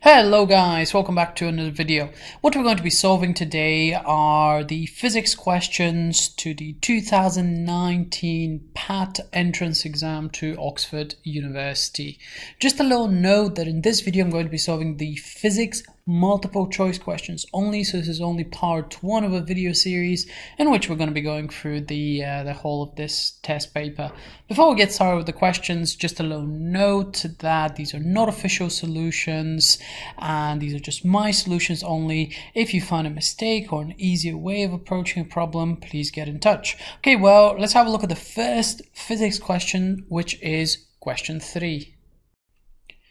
Hello guys, welcome back to another video. What we're going to be solving today are the physics questions to the 2019 PAT entrance exam to Oxford University. Just a little note that in this video I'm going to be solving the physics multiple choice questions only, so this is only part one of a video series in which we're going to be going through the whole of this test paper. Before we get started with the questions, just a little note that these are not official solutions and these are just my solutions only. If you find a mistake or an easier way of approaching a problem, please get in touch. Okay, well, let's have a look at the first physics question, which is question 3.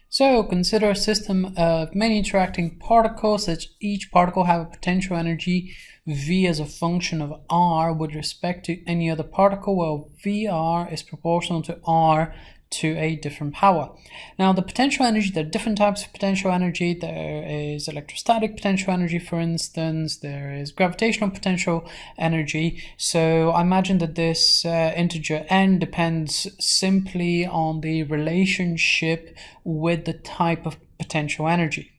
So consider a system of many interacting particles that each particle have a potential energy V as a function of R with respect to any other particle, where VR is proportional to R to a different power. Now the potential energy, there are different types of potential energy. There is electrostatic potential energy, for instance. There is gravitational potential energy. So I imagine that this integer n depends simply on the relationship with the type of potential energy,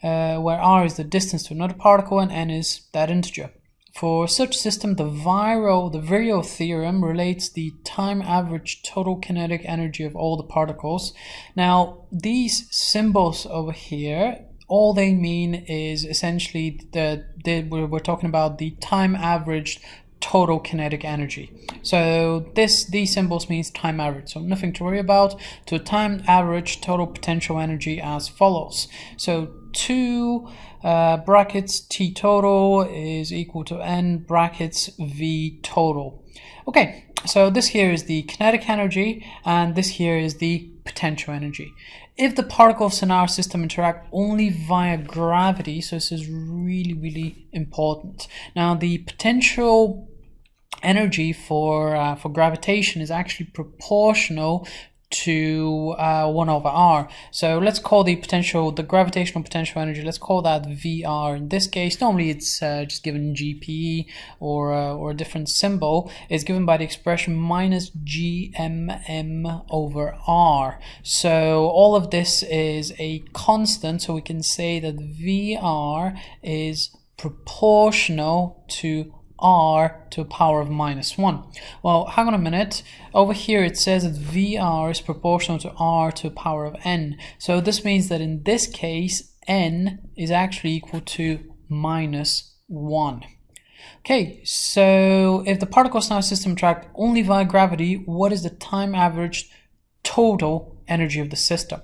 where r is the distance to another particle and n is that integer. For such system, the Varial Theorem relates the time average total kinetic energy of all the particles. Now, these symbols over here, all they mean is essentially that we're talking about the time averaged total kinetic energy. So these symbols means time average, so nothing to worry about. To time average total potential energy as follows. So 2 brackets T total is equal to N brackets V total. Okay, so this here is the kinetic energy and this here is the potential energy. If the particles in our system interact only via gravity, so this is really important. Now the potential energy for gravitation is actually proportional to 1 over r. So let's call the gravitational potential energy, let's call that VR in this case. Normally it's just given GPE or a different symbol. It's given by the expression minus GMM over r. So all of this is a constant, so we can say that VR is proportional to r to a power of minus 1. Well, hang on a minute. Over here it says that VR is proportional to r to a power of n. So this means that in this case, n is actually equal to minus 1. Okay, so if the particles in our system interact only via gravity, what is the time averaged total energy of the system?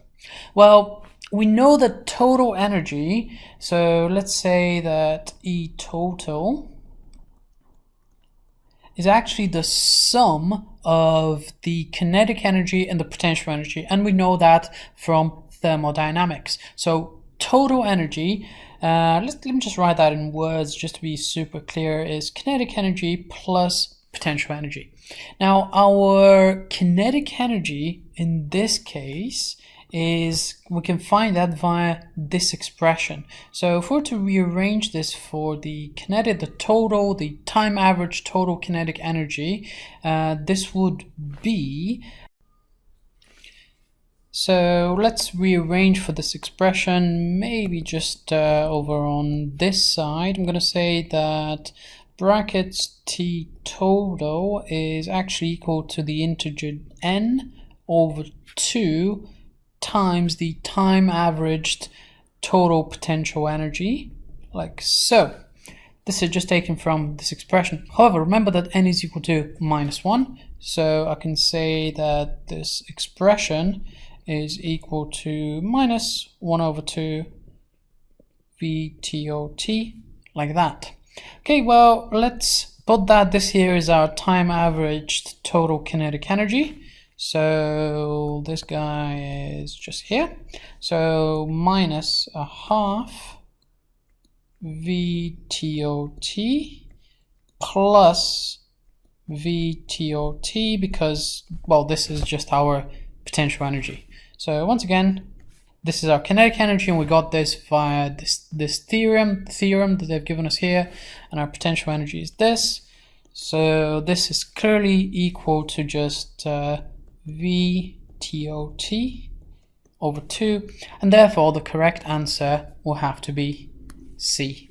Well, we know that total energy, so let's say that E total is actually the sum of the kinetic energy and the potential energy, and we know that from thermodynamics. So total energy, let me just write that in words just to be super clear, is kinetic energy plus potential energy. Now our kinetic energy in this case is, we can find that via this expression. So if we're to rearrange this for the time average total kinetic energy, this would be, so let's rearrange for this expression, maybe just over on this side. I'm going to say that brackets T total is actually equal to the integer n over 2 times the time averaged total potential energy, like so. This is just taken from this expression. However, remember that n is equal to minus 1, so I can say that this expression is equal to minus 1 over 2 VTOT, like that. Okay, well, let's put that, this here is our time averaged total kinetic energy. So this guy is just here. So minus a half VTOT plus VTOT, because, well, this is just our potential energy. So once again, this is our kinetic energy, and we got this via this theorem that they've given us here, and our potential energy is this. So this is clearly equal to just VTOT over 2, and therefore the correct answer will have to be C.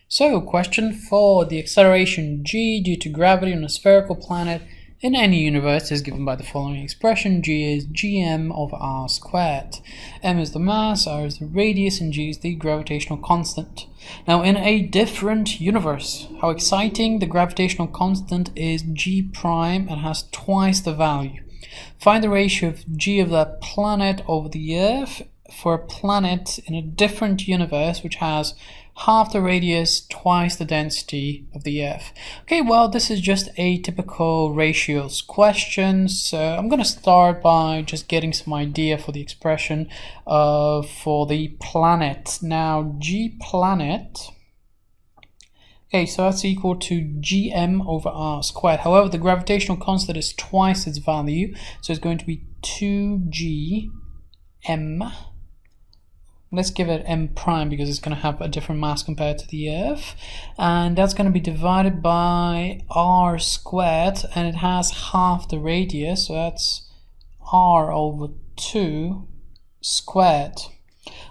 So, question 4. The acceleration g due to gravity on a spherical planet in any universe is given by the following expression. G is gm over r squared. M is the mass, r is the radius, and g is the gravitational constant. Now, in a different universe, how exciting, the gravitational constant is g prime and has twice the value. Find the ratio of g of that planet over the Earth for a planet in a different universe which has half the radius, twice the density of the Earth. Okay, well, this is just a typical ratios question, so I'm going to start by just getting some idea for the expression for the planet. Now, g planet, okay, so that's equal to gm over r squared. However, the gravitational constant is twice its value, so it's going to be 2gm. Let's give it m prime because it's going to have a different mass compared to the Earth, and that's going to be divided by r squared, and it has half the radius, so that's r over 2 squared.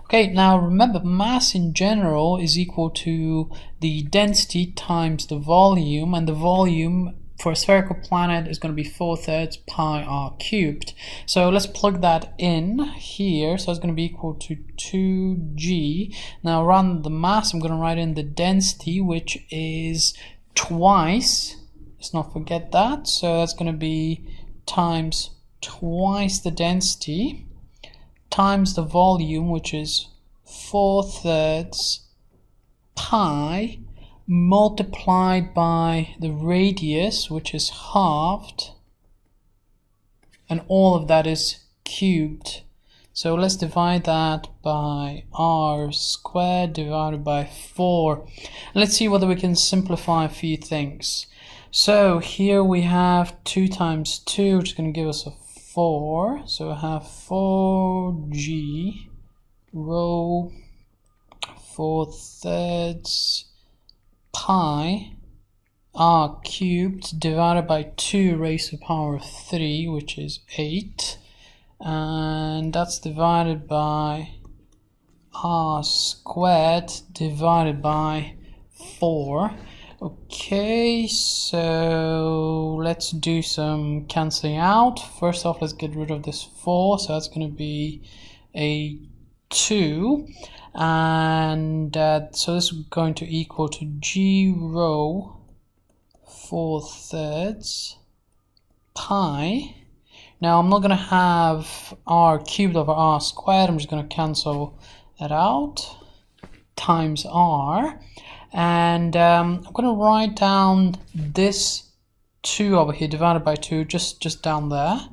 Okay, now remember, mass in general is equal to the density times the volume, and the volume for a spherical planet is going to be 4/3 pi r cubed. So let's plug that in here. So it's going to be equal to 2g. Now rather than the mass, I'm going to write in the density, which is twice. Let's not forget that. So that's going to be times twice the density times the volume, which is 4/3 pi, multiplied by the radius, which is halved, and all of that is cubed. So let's divide that by r squared divided by 4. And let's see whether we can simplify a few things. So here we have 2 times 2, which is going to give us a 4. So I have 4g rho 4/3 pi r cubed divided by 2 raised to the power of 3, which is 8, and that's divided by r squared divided by 4. Okay, so let's do some cancelling out. First off, let's get rid of this 4, so that's going to be a 2, and so this is going to equal to g rho 4/3 pi. Now I'm not going to have r cubed over r squared, I'm just going to cancel that out, times r, and I'm going to write down this 2 over here divided by 2, just down there,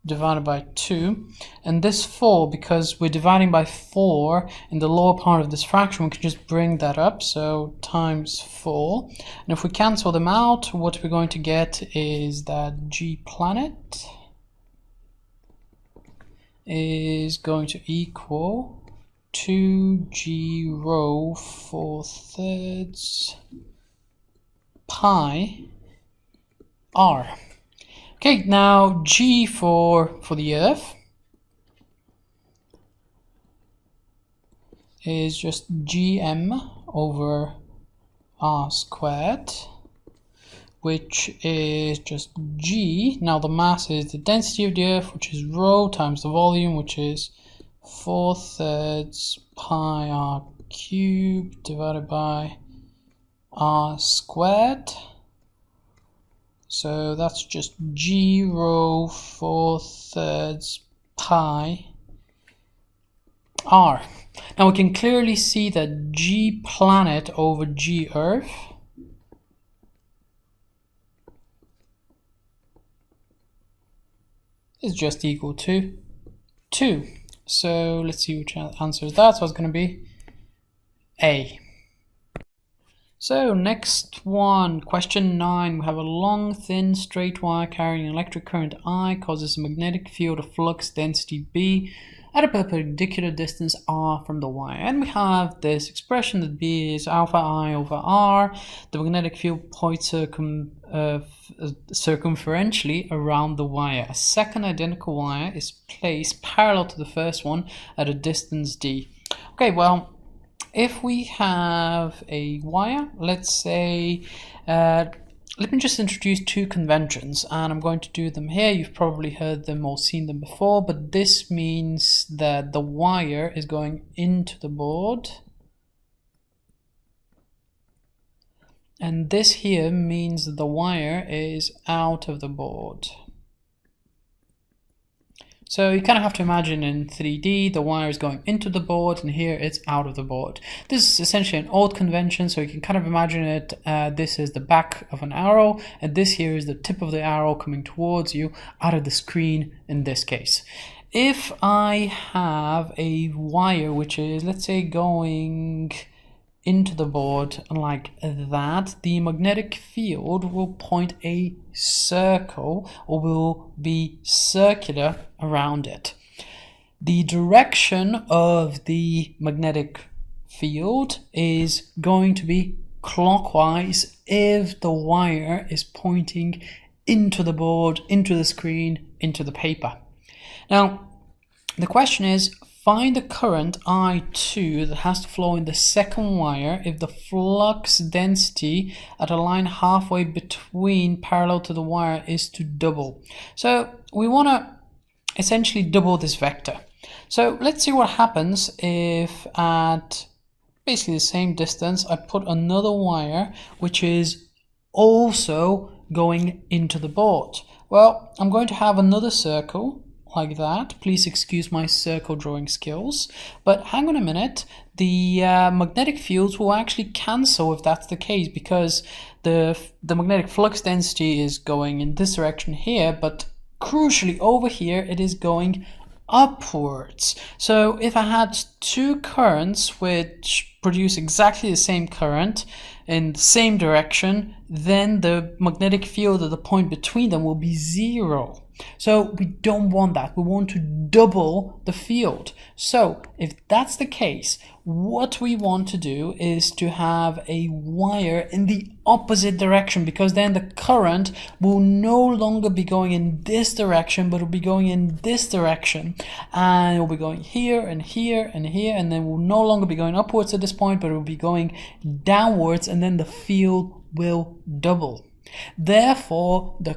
divided by 2, and this 4, because we're dividing by 4 in the lower part of this fraction, we can just bring that up, so times 4, and if we cancel them out, what we're going to get is that g planet is going to equal 2g rho 4/3 pi r. Okay, now g for the Earth is just gm over r squared, which is just g. Now the mass is the density of the Earth, which is rho, times the volume, which is 4/3 pi r cubed divided by r squared. So that's just g rho 4/3 pi r. Now we can clearly see that g planet over g Earth is just equal to 2. So let's see which answer is that. So it's going to be A. So next one, question 9. We have a long, thin, straight wire carrying an electric current I, causes a magnetic field of flux density B at a perpendicular distance r from the wire. And we have this expression that B is alpha I over r. The magnetic field points circumferentially around the wire. A second identical wire is placed parallel to the first one at a distance d. Okay, well, if we have a wire, let's say, let me just introduce two conventions, and I'm going to do them here. You've probably heard them or seen them before, but this means that the wire is going into the board. And this here means that the wire is out of the board. So you kind of have to imagine in 3D, the wire is going into the board, and here it's out of the board. This is essentially an old convention, so you can kind of imagine it, this is the back of an arrow, and this here is the tip of the arrow coming towards you out of the screen in this case. If I have a wire which is, let's say, going into the board like that, the magnetic field will point a circle, or will be circular around it. The direction of the magnetic field is going to be clockwise if the wire is pointing into the board, into the screen, into the paper. Now, the question is, find the current I2 that has to flow in the second wire if the flux density at a line halfway between parallel to the wire is to double. So we want to essentially double this vector. So let's see what happens if at basically the same distance I put another wire which is also going into the board. Well, I'm going to have another circle like that. Please excuse my circle drawing skills, but hang on a minute, the magnetic fields will actually cancel if that's the case, because the magnetic flux density is going in this direction here, but crucially over here it is going upwards. So if I had two currents which produce exactly the same current in the same direction, then the magnetic field at the point between them will be zero. So we don't want that. We want to double the field. So if that's the case, what we want to do is to have a wire in the opposite direction, because then the current will no longer be going in this direction, but it will be going in this direction, and it will be going here and here and here, and then will no longer be going upwards at this point, but it will be going downwards, and then the field will double. Therefore, the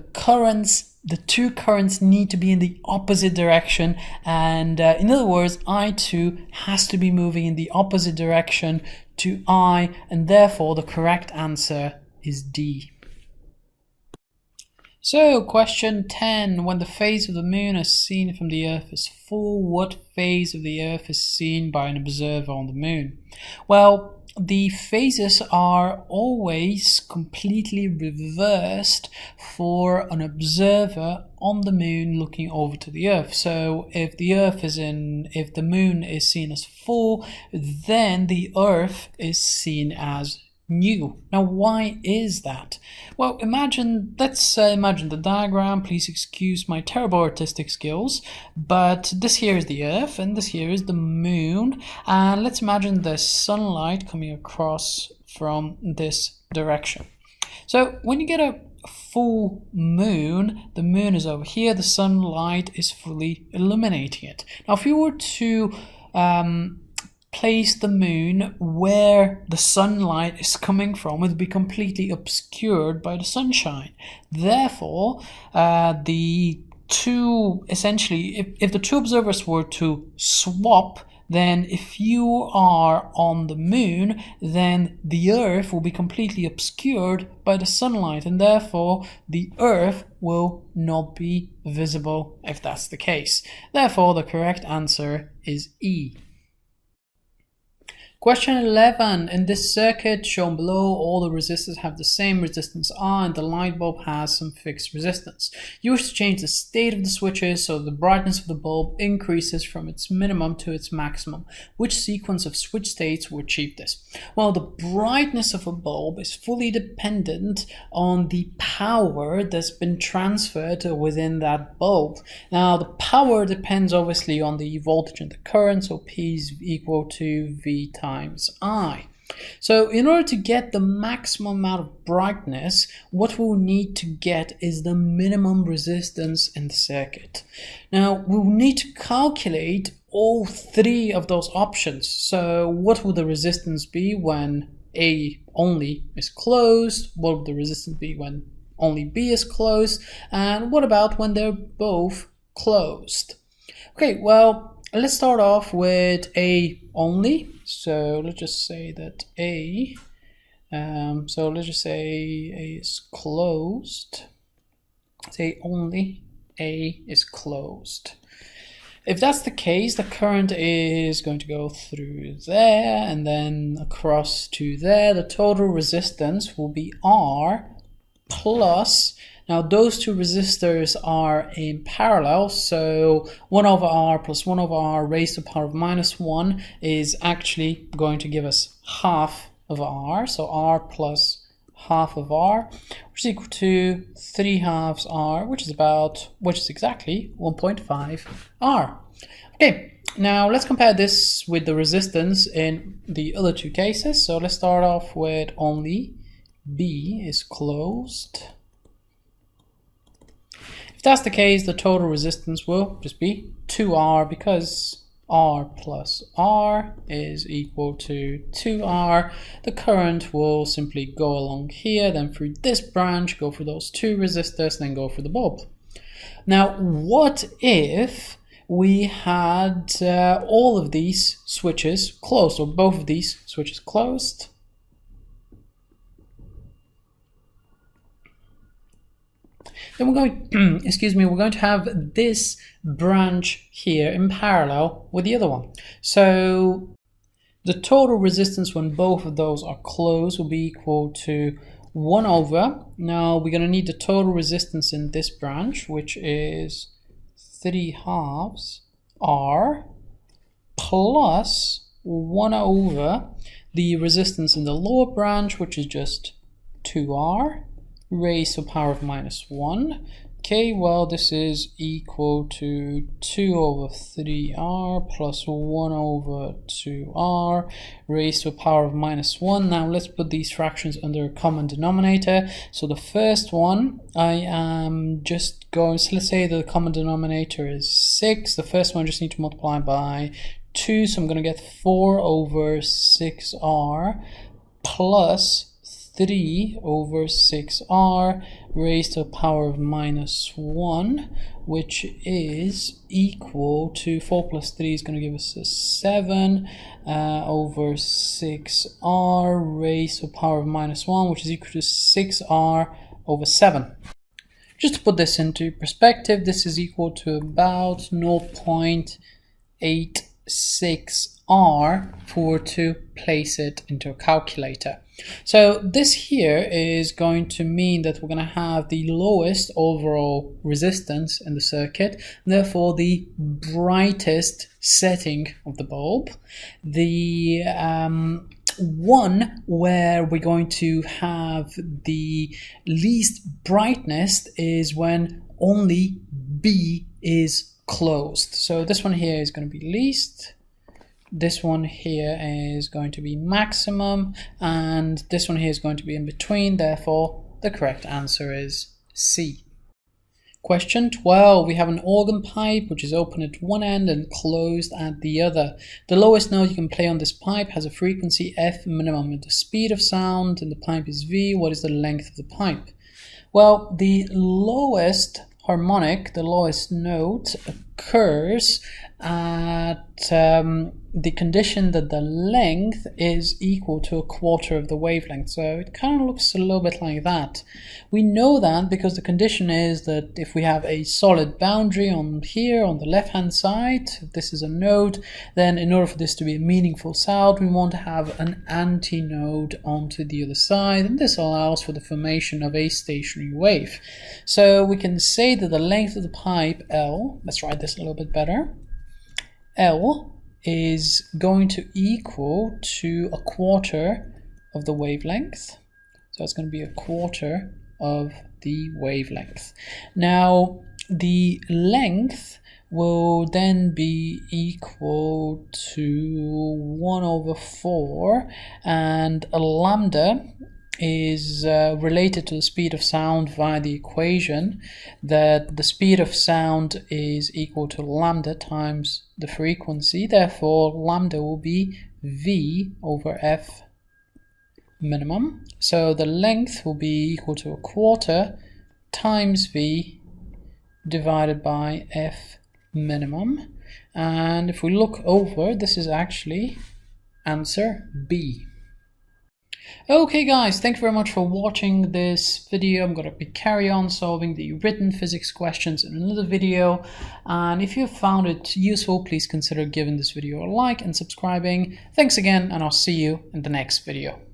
two currents need to be in the opposite direction, and in other words, I2 has to be moving in the opposite direction to I, and therefore the correct answer is D. So, question 10. When the phase of the moon as seen from the Earth is full, what phase of the Earth is seen by an observer on the moon? Well, the phases are always completely reversed for an observer on the moon looking over to the Earth. So if the moon is seen as full, then the Earth is seen as new. Now, why is that? Well, let's imagine the diagram. Please excuse my terrible artistic skills, but this here is the Earth and this here is the moon, and let's imagine the sunlight coming across from this direction. So when you get a full moon, the moon is over here, the sunlight is fully illuminating it. Now, if you were to place the moon where the sunlight is coming from, it would be completely obscured by the sunshine. Therefore, if the two observers were to swap, then if you are on the moon, then the Earth will be completely obscured by the sunlight, and therefore the Earth will not be visible if that's the case. Therefore, the correct answer is E. Question 11. In this circuit shown below, all the resistors have the same resistance R and the light bulb has some fixed resistance. You wish to change the state of the switches so the brightness of the bulb increases from its minimum to its maximum. Which sequence of switch states will achieve this? Well, the brightness of a bulb is fully dependent on the power that's been transferred within that bulb. Now, the power depends obviously on the voltage and the current, so P is equal to V times I. So in order to get the maximum amount of brightness, what we'll need to get is the minimum resistance in the circuit. Now we'll need to calculate all three of those options. So what will the resistance be when A only is closed? What will the resistance be when only B is closed? And what about when they're both closed? Okay, well, let's start off with A only. So let's just say that A, so let's just say A is closed. Say only A is closed. If that's the case, the current is going to go through there and then across to there. The total resistance will be R plus, now those two resistors are in parallel, so 1 over R plus 1 over R raised to the power of minus 1 is actually going to give us half of R, so R plus half of R, which is equal to 3 halves R, which is exactly 1.5 R. Okay, now let's compare this with the resistance in the other two cases. So let's start off with only B is closed. If that's the case, the total resistance will just be 2R because R plus R is equal to 2R. The current will simply go along here, then through this branch, go through those two resistors, then go through the bulb. Now, what if we had all of these switches closed, or both of these switches closed? Then we're going, we're going to have this branch here in parallel with the other one. So the total resistance when both of those are closed will be equal to 1 over. Now we're going to need the total resistance in this branch, which is 3 halves R plus 1 over the resistance in the lower branch, which is just 2R raised to the power of minus 1. Okay, well, this is equal to 2 over 3R plus 1 over 2R raised to the power of minus 1. Now let's put these fractions under a common denominator. So the first one, I am just going, so let's say the common denominator is 6. The first one I just need to multiply by 2, so I'm going to get 4 over 6R plus 3 over 6R raised to the power of minus 1, which is equal to 4 plus 3 is going to give us a 7 over 6R raised to the power of minus 1, which is equal to 6R over 7. Just to put this into perspective, this is equal to about 0.86R for to place it into a calculator. So this here is going to mean that we're going to have the lowest overall resistance in the circuit, therefore the brightest setting of the bulb. The one where we're going to have the least brightness is when only B is closed. So this one here is going to be least. This one here is going to be maximum, and this one here is going to be in between, therefore the correct answer is C. Question 12, we have an organ pipe which is open at one end and closed at the other. The lowest note you can play on this pipe has a frequency F minimum, and the speed of sound in the pipe is V. What is the length of the pipe? Well, the lowest harmonic, the lowest note occurs at the condition that the length is equal to a quarter of the wavelength. So it kind of looks a little bit like that. We know that because the condition is that if we have a solid boundary on here on the left hand side, if this is a node, then in order for this to be a meaningful sound, we want to have an antinode onto the other side, and this allows for the formation of a stationary wave. So we can say that the length of the pipe L, let's write this a little bit better, L is going to equal to a quarter of the wavelength. So it's going to be a quarter of the wavelength. Now the length will then be equal to 1/4, and a lambda is related to the speed of sound via the equation that the speed of sound is equal to lambda times the frequency. Therefore, lambda will be v/f minimum. So the length will be equal to a quarter times v divided by f minimum. And if we look over, this is actually answer B. Okay guys, thank you very much for watching this video. I'm going to carry on solving the written physics questions in another video, and if you found it useful, please consider giving this video a like and subscribing. Thanks again, and I'll see you in the next video.